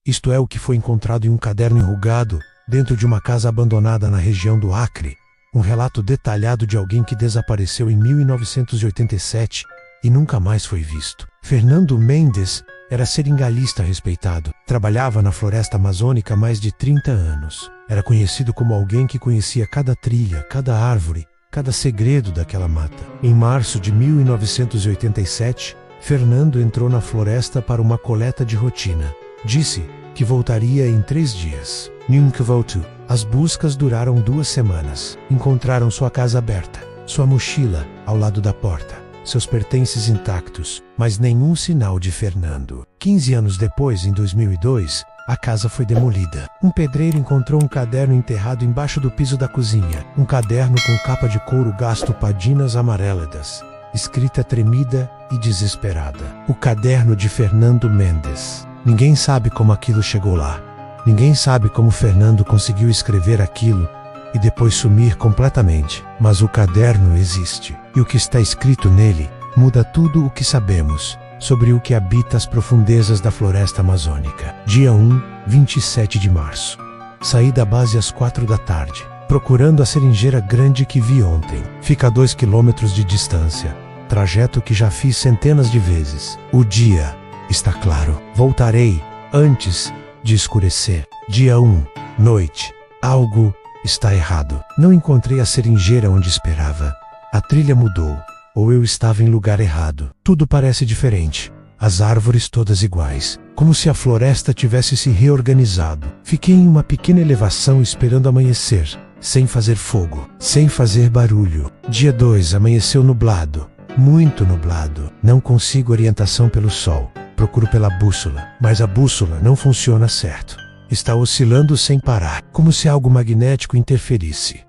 Isto é o que foi encontrado em um caderno enrugado, dentro de uma casa abandonada na região do Acre. Um relato detalhado de alguém que desapareceu em 1987 e nunca mais foi visto. Fernando Mendes era seringalista respeitado. Trabalhava na floresta amazônica há mais de 30 anos. Era conhecido como alguém que conhecia cada trilha, cada árvore, cada segredo daquela mata. Em março de 1987, Fernando entrou na floresta para uma coleta de rotina. Disse que voltaria em 3 dias. Nunca voltou. As buscas duraram 2 semanas. Encontraram sua casa aberta, sua mochila ao lado da porta, seus pertences intactos, mas nenhum sinal de Fernando. 15 anos depois, em 2002, a casa foi demolida. Um pedreiro encontrou um caderno enterrado embaixo do piso da cozinha. Um caderno com capa de couro gasto páginas amarelas, escrita tremida e desesperada. O caderno de Fernando Mendes. Ninguém sabe como aquilo chegou lá. Ninguém sabe como Fernando conseguiu escrever aquilo e depois sumir completamente. Mas o caderno existe. E o que está escrito nele muda tudo o que sabemos sobre o que habita as profundezas da floresta amazônica. Dia 1, 27 de março. Saí da base às 4 da tarde, procurando a seringueira grande que vi ontem. Fica a 2 quilômetros de distância, trajeto que já fiz centenas de vezes. O dia está claro. Voltarei antes de escurecer. Dia 1, noite. Algo está errado. Não encontrei a seringueira onde esperava. A trilha mudou, ou eu estava em lugar errado. Tudo parece diferente. As árvores todas iguais, como se a floresta tivesse se reorganizado. Fiquei em uma pequena elevação esperando amanhecer, sem fazer fogo, sem fazer barulho. Dia 2, amanheceu nublado, muito nublado. Não consigo orientação pelo sol. Procuro pela bússola, mas a bússola não funciona certo. Está oscilando sem parar, como se algo magnético interferisse.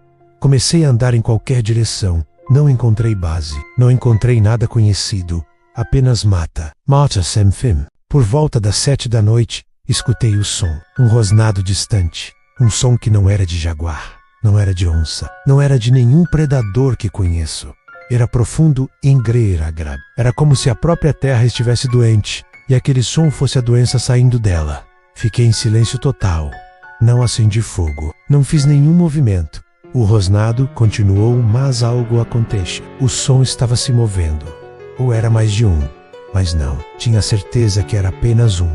Comecei a andar em qualquer direção. Não encontrei base, não encontrei nada conhecido, apenas mata. Mata sem fim. Por volta das 7 da noite, escutei o som. Um rosnado distante. Um som que não era de jaguar, não era de onça, não era de nenhum predador que conheço. Era profundo em Greiragrab. Era como se a própria terra estivesse doente e aquele som fosse a doença saindo dela. Fiquei em silêncio total. Não acendi fogo. Não fiz nenhum movimento. O rosnado continuou, mas algo aconteceu. O som estava se movendo. Ou era mais de um. Mas não. Tinha certeza que era apenas um.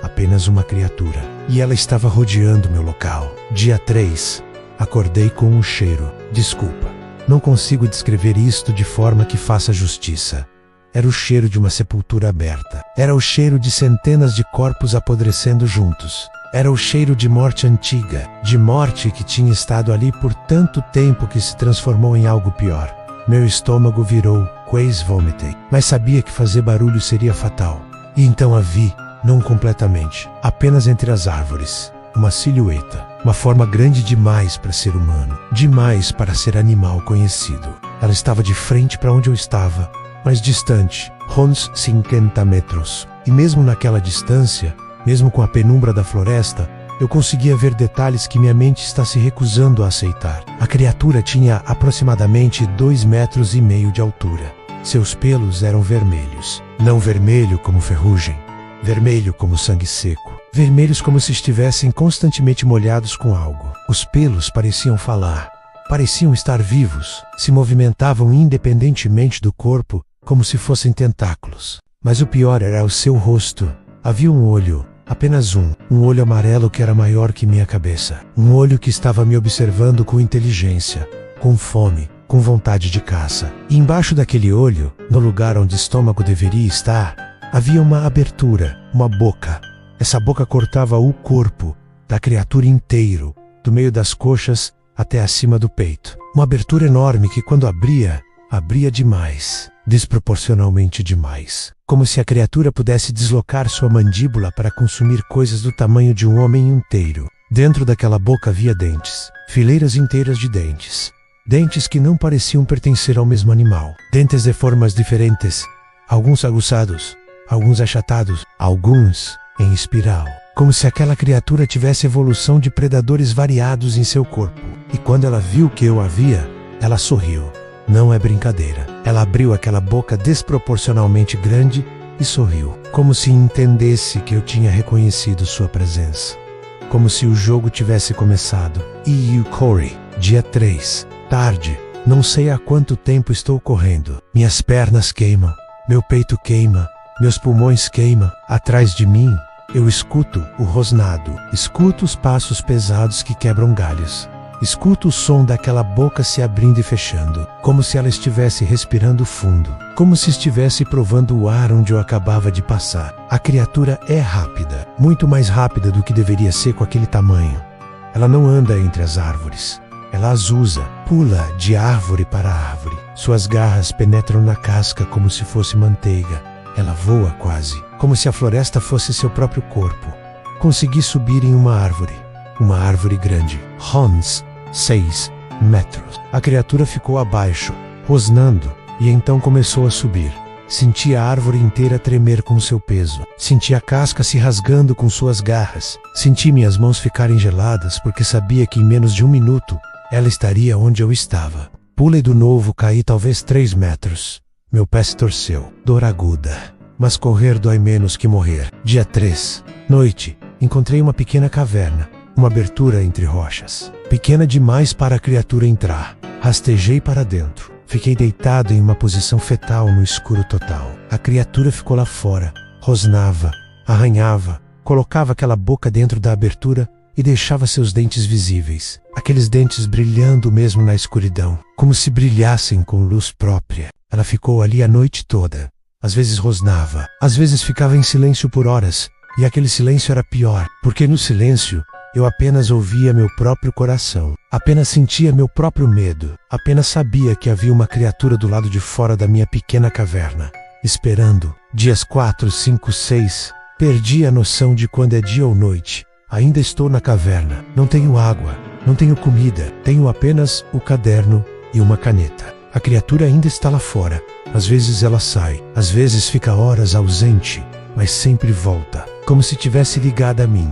Apenas uma criatura. E ela estava rodeando meu local. Dia 3. Acordei com um cheiro. Desculpa. Não consigo descrever isto de forma que faça justiça. Era o cheiro de uma sepultura aberta. Era o cheiro de centenas de corpos apodrecendo juntos. Era o cheiro de morte antiga, de morte que tinha estado ali por tanto tempo que se transformou em algo pior. Meu estômago virou, quase vomitei, mas sabia que fazer barulho seria fatal. E então a vi, não completamente, apenas entre as árvores. Uma silhueta, uma forma grande demais para ser humano, demais para ser animal conhecido. Ela estava de frente para onde eu estava, mas distante, uns 50 metros. E mesmo naquela distância, mesmo com a penumbra da floresta, eu conseguia ver detalhes que minha mente está se recusando a aceitar. A criatura tinha aproximadamente 2,5 metros de altura. Seus pelos eram vermelhos. Não vermelho como ferrugem, vermelho como sangue seco. Vermelhos como se estivessem constantemente molhados com algo. Os pelos pareciam falar, pareciam estar vivos, se movimentavam independentemente do corpo, como se fossem tentáculos. Mas o pior era o seu rosto. Havia um olho, apenas um olho amarelo que era maior que minha cabeça. Um olho que estava me observando com inteligência, com fome, com vontade de caça. E embaixo daquele olho, no lugar onde o estômago deveria estar, havia uma abertura, uma boca. Essa boca cortava o corpo da criatura inteiro, do meio das coxas até acima do peito. Uma abertura enorme que, quando abria demais, desproporcionalmente demais. Como se a criatura pudesse deslocar sua mandíbula para consumir coisas do tamanho de um homem inteiro. Dentro daquela boca havia dentes, fileiras inteiras de dentes. Dentes que não pareciam pertencer ao mesmo animal. Dentes de formas diferentes, alguns aguçados, alguns achatados, alguns em espiral. Como se aquela criatura tivesse evolução de predadores variados em seu corpo. E quando ela viu que eu a via, ela sorriu. Não é brincadeira. Ela abriu aquela boca desproporcionalmente grande e sorriu, como se entendesse que eu tinha reconhecido sua presença. Como se o jogo tivesse começado. E.U. Corey, dia 3, tarde. Não sei há quanto tempo estou correndo. Minhas pernas queimam, meu peito queima, meus pulmões queimam. Atrás de mim, eu escuto o rosnado, escuto os passos pesados que quebram galhos. Escuto o som daquela boca se abrindo e fechando, como se ela estivesse respirando fundo, como se estivesse provando o ar onde eu acabava de passar. A criatura é rápida, muito mais rápida do que deveria ser com aquele tamanho. Ela não anda entre as árvores. Ela as usa, pula de árvore para árvore. Suas garras penetram na casca como se fosse manteiga. Ela voa quase, como se a floresta fosse seu próprio corpo. Consegui subir em uma árvore grande. Hans, 6 metros. A criatura ficou abaixo, rosnando, e então começou a subir. Senti a árvore inteira tremer com seu peso. Senti a casca se rasgando com suas garras. Senti minhas mãos ficarem geladas porque sabia que em menos de 1 minuto ela estaria onde eu estava. Pulei do novo, caí talvez 3 metros. Meu pé se torceu. Dor aguda. Mas correr dói menos que morrer. Dia 3, noite. Encontrei uma pequena caverna. Uma abertura entre rochas. Pequena demais para a criatura entrar. Rastejei para dentro. Fiquei deitado em uma posição fetal no escuro total. A criatura ficou lá fora. Rosnava, arranhava, colocava aquela boca dentro da abertura e deixava seus dentes visíveis. Aqueles dentes brilhando mesmo na escuridão, como se brilhassem com luz própria. Ela ficou ali a noite toda. Às vezes rosnava, às vezes ficava em silêncio por horas. E aquele silêncio era pior, porque no silêncio eu apenas ouvia meu próprio coração, apenas sentia meu próprio medo, apenas sabia que havia uma criatura do lado de fora da minha pequena caverna, esperando. Dias 4, 5, 6, perdi a noção de quando é dia ou noite. Ainda estou na caverna, não tenho água, não tenho comida, tenho apenas o caderno e uma caneta. A criatura ainda está lá fora, às vezes ela sai, às vezes fica horas ausente, mas sempre volta, como se tivesse ligada a mim.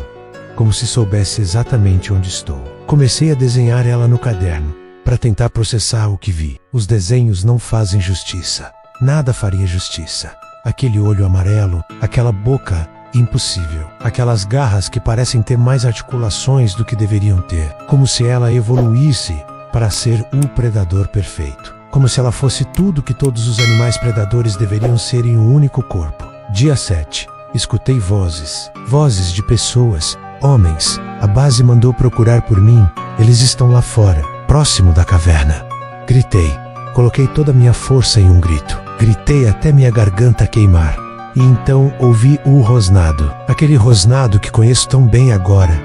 Como se soubesse exatamente onde estou. Comecei a desenhar ela no caderno, para tentar processar o que vi. Os desenhos não fazem justiça. Nada faria justiça. Aquele olho amarelo, aquela boca, impossível. Aquelas garras que parecem ter mais articulações do que deveriam ter. Como se ela evoluísse para ser um predador perfeito. Como se ela fosse tudo que todos os animais predadores deveriam ser em um único corpo. Dia 7. Escutei vozes. Vozes de pessoas. Homens, a base mandou procurar por mim, eles estão lá fora, próximo da caverna. Gritei, coloquei toda a minha força em um grito, gritei até minha garganta queimar. E então ouvi o rosnado, aquele rosnado que conheço tão bem agora.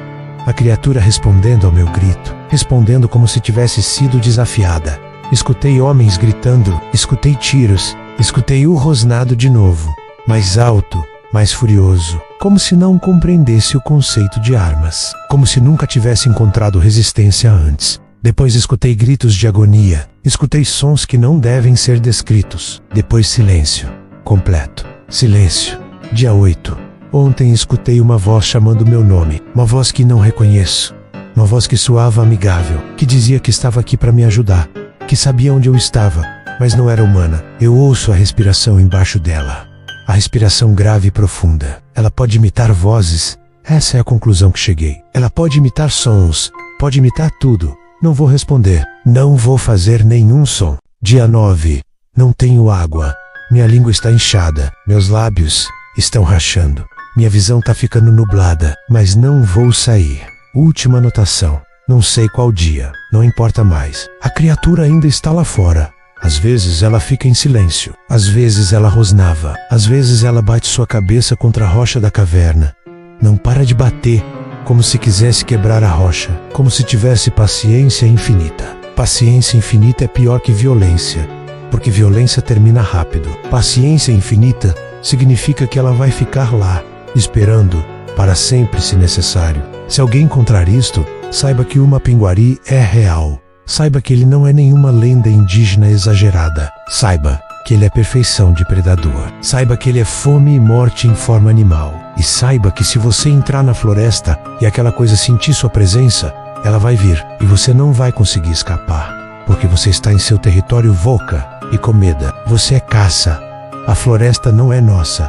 A criatura respondendo ao meu grito, respondendo como se tivesse sido desafiada. Escutei homens gritando, escutei tiros, escutei o rosnado de novo, mais alto, mais furioso, como se não compreendesse o conceito de armas, como se nunca tivesse encontrado resistência antes. Depois escutei gritos de agonia, escutei sons que não devem ser descritos. Depois silêncio, completo, silêncio. Dia 8. Ontem escutei uma voz chamando meu nome, uma voz que não reconheço, uma voz que soava amigável, que dizia que estava aqui para me ajudar, que sabia onde eu estava, mas não era humana. Eu ouço a respiração embaixo dela. A respiração grave e profunda. Ela pode imitar vozes. Essa é a conclusão que cheguei. Ela pode imitar sons. Pode imitar tudo. Não vou responder. Não vou fazer nenhum som. Dia 9. Não tenho água. Minha língua está inchada. Meus lábios estão rachando. Minha visão está ficando nublada. Mas não vou sair. Última anotação. Não sei qual dia. Não importa mais. A criatura ainda está lá fora. Às vezes ela fica em silêncio, às vezes ela rosnava, às vezes ela bate sua cabeça contra a rocha da caverna. Não para de bater, como se quisesse quebrar a rocha, como se tivesse paciência infinita. Paciência infinita é pior que violência, porque violência termina rápido. Paciência infinita significa que ela vai ficar lá, esperando, para sempre se necessário. Se alguém encontrar isto, saiba que o Mapinguari é real. Saiba que ele não é nenhuma lenda indígena exagerada. Saiba que ele é perfeição de predador. Saiba que ele é fome e morte em forma animal. E saiba que se você entrar na floresta e aquela coisa sentir sua presença, ela vai vir e você não vai conseguir escapar, porque você está em seu território Voca e Comeda. Você é caça. A floresta não é nossa.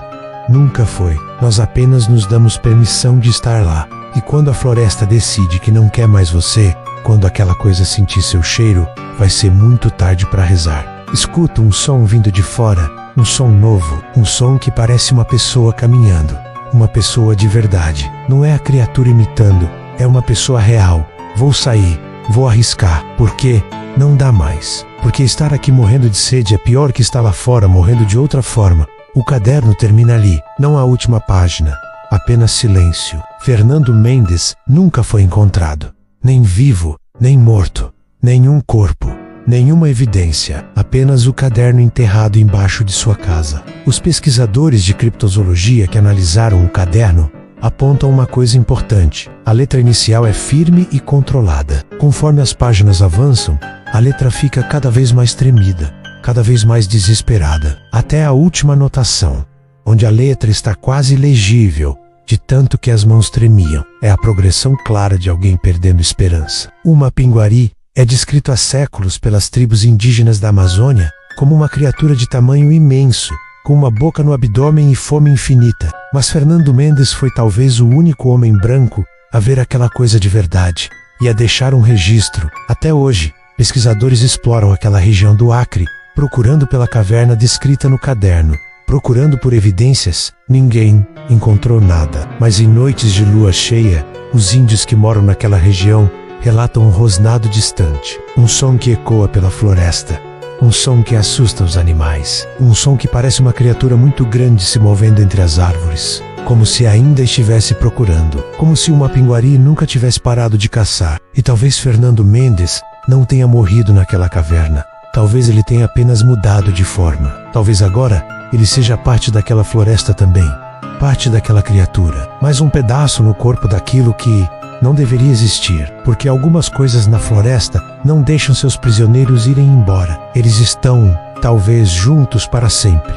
Nunca foi. Nós apenas nos damos permissão de estar lá. E quando a floresta decide que não quer mais você, quando aquela coisa sentir seu cheiro, vai ser muito tarde para rezar. Escuta um som vindo de fora, um som novo, um som que parece uma pessoa caminhando. Uma pessoa de verdade. Não é a criatura imitando, é uma pessoa real. Vou sair, vou arriscar. Por quê? Não dá mais. Porque estar aqui morrendo de sede é pior que estar lá fora morrendo de outra forma. O caderno termina ali, não a última página. Apenas silêncio. Fernando Mendes nunca foi encontrado. Nem vivo, nem morto. Nenhum corpo. Nenhuma evidência. Apenas o caderno enterrado embaixo de sua casa. Os pesquisadores de criptozoologia que analisaram o caderno apontam uma coisa importante. A letra inicial é firme e controlada. Conforme as páginas avançam, a letra fica cada vez mais tremida, cada vez mais desesperada, até a última anotação, onde a letra está quase ilegível, de tanto que as mãos tremiam. É a progressão clara de alguém perdendo esperança. O Mapinguari é descrito há séculos pelas tribos indígenas da Amazônia como uma criatura de tamanho imenso, com uma boca no abdômen e fome infinita. Mas Fernando Mendes foi talvez o único homem branco a ver aquela coisa de verdade e a deixar um registro. Até hoje, pesquisadores exploram aquela região do Acre, procurando pela caverna descrita no caderno. Procurando por evidências, ninguém encontrou nada. Mas em noites de lua cheia, os índios que moram naquela região relatam um rosnado distante, um som que ecoa pela floresta, um som que assusta os animais, um som que parece uma criatura muito grande se movendo entre as árvores, como se ainda estivesse procurando, como se o Mapinguari nunca tivesse parado de caçar. E talvez Fernando Mendes não tenha morrido naquela caverna. Talvez ele tenha apenas mudado de forma. Talvez agora ele seja parte daquela floresta também, parte daquela criatura, mais um pedaço no corpo daquilo que não deveria existir, porque algumas coisas na floresta não deixam seus prisioneiros irem embora. Eles estão, talvez, juntos para sempre.